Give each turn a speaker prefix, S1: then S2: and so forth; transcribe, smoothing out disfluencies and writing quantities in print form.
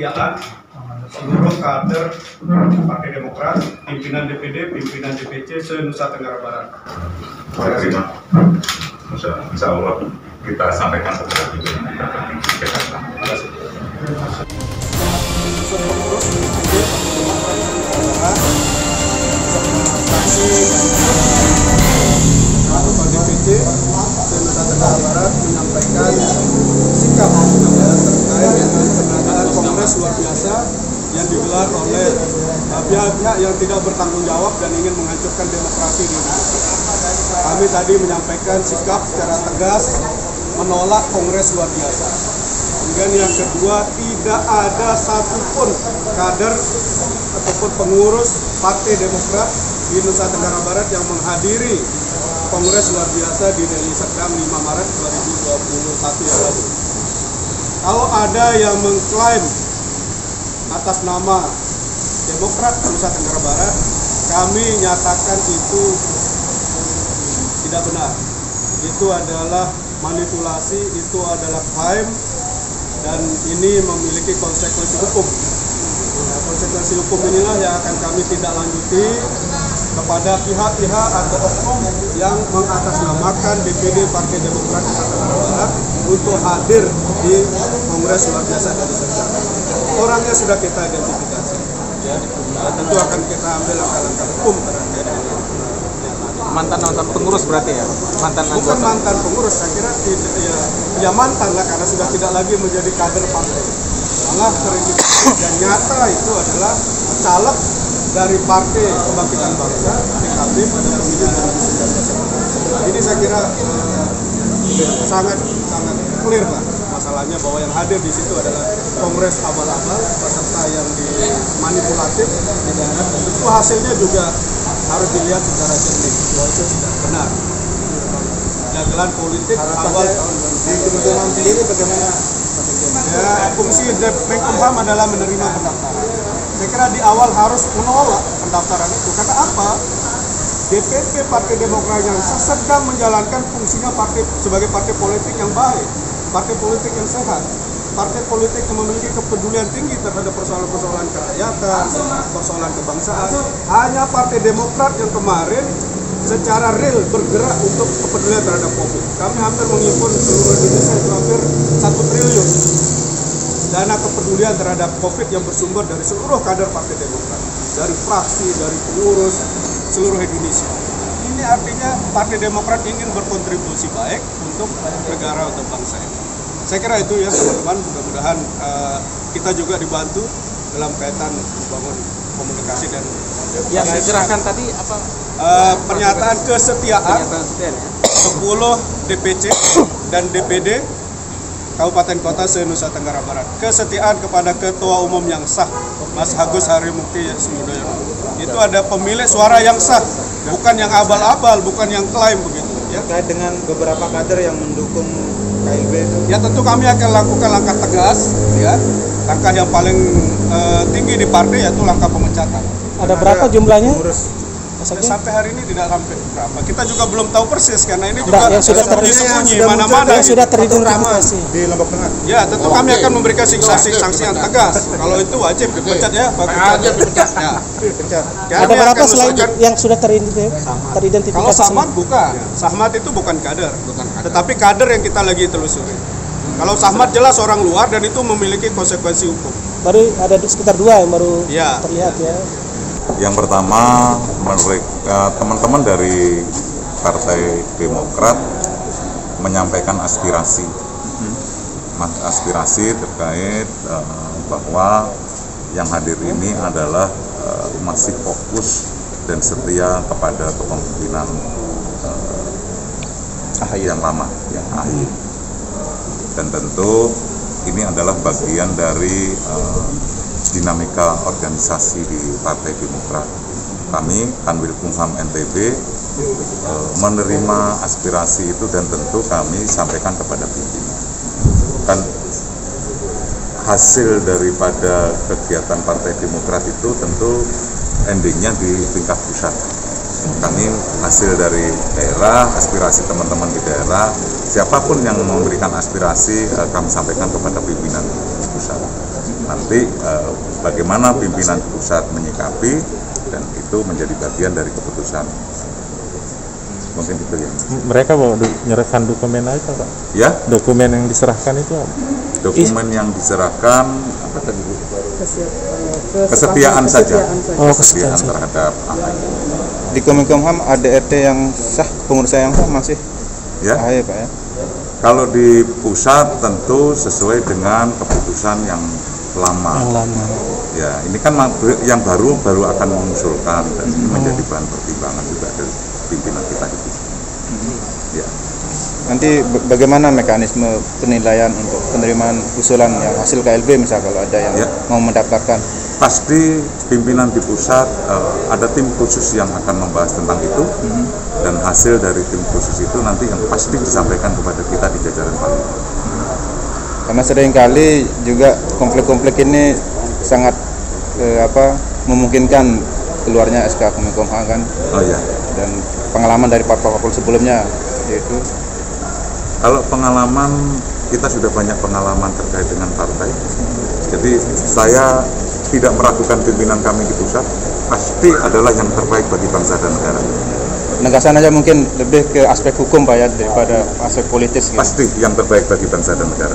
S1: kesetiaan seluruh kader Partai Demokrat, pimpinan DPD, pimpinan DPC se-Nusa Tenggara Barat.
S2: Terima kasih. Insya Allah kita sampaikan kepada pimpinan Jakarta. Terima kasih.
S3: DPC se-Nusa Tenggara Barat menyampaikan sikap terkait dengan pengadaan kongres luar biasa yang digelar oleh pihak-pihak yang tidak bertanggung jawab dan ingin menghancurkan demokrasi di Indonesia. Kami tadi menyampaikan sikap secara tegas menolak kongres luar biasa. Kemudian yang kedua, tidak ada satupun kader ataupun pengurus Partai Demokrat di Nusa Tenggara Barat yang menghadiri kongres luar biasa di Deli Serdang 5 Maret 2021 yang lalu. Kalau ada yang mengklaim atas nama Demokrat Nusa Tenggara Barat, kami nyatakan itu tidak benar. Itu adalah manipulasi, itu adalah klaim, dan ini memiliki konsekuensi hukum. Nah, konsekuensi hukum inilah yang akan kami tindak lanjuti kepada pihak-pihak atau oknum yang mengatasnamakan DPD Partai Demokrat Nusa Tenggara Barat untuk hadir di Kongres luar biasa dari Serdang. Orangnya sudah kita identifikasi, ya, tentu akan kita ambil langkah-langkah hukum terhadap
S4: mantan pengurus berarti ya, mantan anggota.
S3: Bukan mantan pengurus, saya kira tidak, ya mantan lah, karena sudah tidak lagi menjadi kader partai. Malah terindikasi dan nyata itu adalah caleg dari Partai Kebangkitan Bangsa PKB pada pemilihan 2019. Ini saya kira sangat clear lah masalahnya, bahwa yang hadir di situ adalah kongres abal-abal, peserta yang dimanipulatif di daerah. Tentu hasilnya juga harus dilihat secara jernih bahwa itu tidak benar. Dagelan politik awal di kementerian sendiri bagaimana? Ya, fungsi Menkumham adalah menerima pendaftaran. Saya kira di awal harus menolak pendaftaran itu. Karena apa? DPP Partai Demokrat yang sedang menjalankan fungsinya sebagai partai politik yang baik, partai politik yang sehat, partai politik yang memiliki kepedulian tinggi terhadap persoalan-persoalan kerakyatan, persoalan kebangsaan. Hanya Partai Demokrat yang kemarin secara real bergerak untuk kepedulian terhadap COVID. Kami hampir menghimpun seluruh Indonesia itu hampir 1 triliun dana kepedulian terhadap COVID yang bersumber dari seluruh kader Partai Demokrat, dari fraksi, dari pengurus seluruh Indonesia. Ini artinya Partai Demokrat ingin berkontribusi baik untuk negara, untuk bangsa ini. Saya kira itu ya teman-teman, mudah-mudahan kita juga dibantu dalam kaitan membangun komunikasi dan
S4: yang diserahkan tadi apa?
S3: Pernyataan kesetiaan 10 DPC dan DPD Kabupaten Kota se-Nusa Tenggara Barat. Kesetiaan kepada Ketua Umum yang sah, Mas Agus Harimukti Yudhoyono. Itu ada pemilik suara yang sah, bukan yang abal-abal, bukan yang klaim begitu. Ya.
S5: Terkait dengan beberapa kader yang mendukung KIB itu.
S3: Ya tentu kami akan lakukan langkah tegas, ya. Langkah yang paling tinggi di partai yaitu langkah pemecatan.
S6: Ada berapa jumlahnya?
S3: Sampai hari ini tidak sampai berapa. Kita juga belum tahu persis karena ini juga
S6: yang sudah
S3: sembunyi mana-mana.
S6: Yang sudah teridentifikasi
S5: di Lombok Tengah.
S3: Ya tentu kami akan memberikan sanksi yang tegas. Kalau itu wajib dipecat ya, dipecat. Ya.
S6: Ada berapa selain yang sudah teridentifikasi?
S3: Kalau Sahmat bukan, Sahmat itu bukan kader, tetapi kader yang kita lagi telusuri. Kalau Sahmat jelas orang luar dan itu memiliki konsekuensi hukum.
S6: Baru ada sekitar 2 yang baru terlihat ya.
S2: Yang pertama, teman-teman dari Partai Demokrat menyampaikan aspirasi terkait bahwa yang hadir ini adalah masih fokus dan setia kepada kepemimpinan yang lama, yang AHY. Dan tentu ini adalah bagian dari dinamika organisasi di Partai Demokrat. Kami, Kanwil Kumham NTB, menerima aspirasi itu dan tentu kami sampaikan kepada pimpinan. Kan hasil daripada kegiatan Partai Demokrat itu tentu endingnya di tingkat pusat. Kami hasil dari daerah, aspirasi teman-teman di daerah, siapapun yang memberikan aspirasi kami sampaikan kepada pimpinan pusat. nanti bagaimana pimpinan pusat menyikapi, dan itu menjadi bagian dari keputusan. Mungkin itu ya.
S7: Mereka mau menyerahkan dokumen aja, Pak?
S2: Ya,
S7: Dokumen yang diserahkan itu apa?
S2: dokumen yang diserahkan apa tadi Bu? Kesetiaan saja.
S6: Oh,
S2: Kesetiaan
S6: kesetiaan.
S2: terhadap AHY.
S5: Di Kemenkumham ada RT yang sah, pengurusan yang sah masih
S2: Ya,
S5: AHY Pak ya.
S2: kalau di pusat tentu sesuai dengan keputusan yang lama.
S6: Yang lama.
S2: Ya, ini kan yang baru akan mengusulkan, dan ini menjadi bahan pertimbangan juga dari pimpinan kita di pusat. Ya,
S5: Nanti bagaimana mekanisme penilaian untuk penerimaan usulan yang hasil KLB misal kalau ada yang
S2: Ya.
S5: mau mendaftarkan?
S2: pasti pimpinan di pusat ada tim khusus yang akan membahas tentang itu, dan hasil dari tim khusus itu nanti yang pasti disampaikan kepada kita di jajaran paling.
S5: Karena seringkali juga konflik-konflik ini sangat memungkinkan keluarnya SK Kemenkumham kan,
S2: Oh ya,
S5: dan pengalaman dari parpol-parpol sebelumnya yaitu
S2: kalau pengalaman, kita sudah banyak pengalaman terkait dengan partai. Jadi saya tidak meragukan pimpinan kami di pusat, pasti adalah yang terbaik bagi bangsa dan negara.
S5: penegasan aja mungkin lebih ke aspek hukum Pak ya daripada aspek politis gitu.
S2: Pasti yang terbaik bagi bangsa dan negara.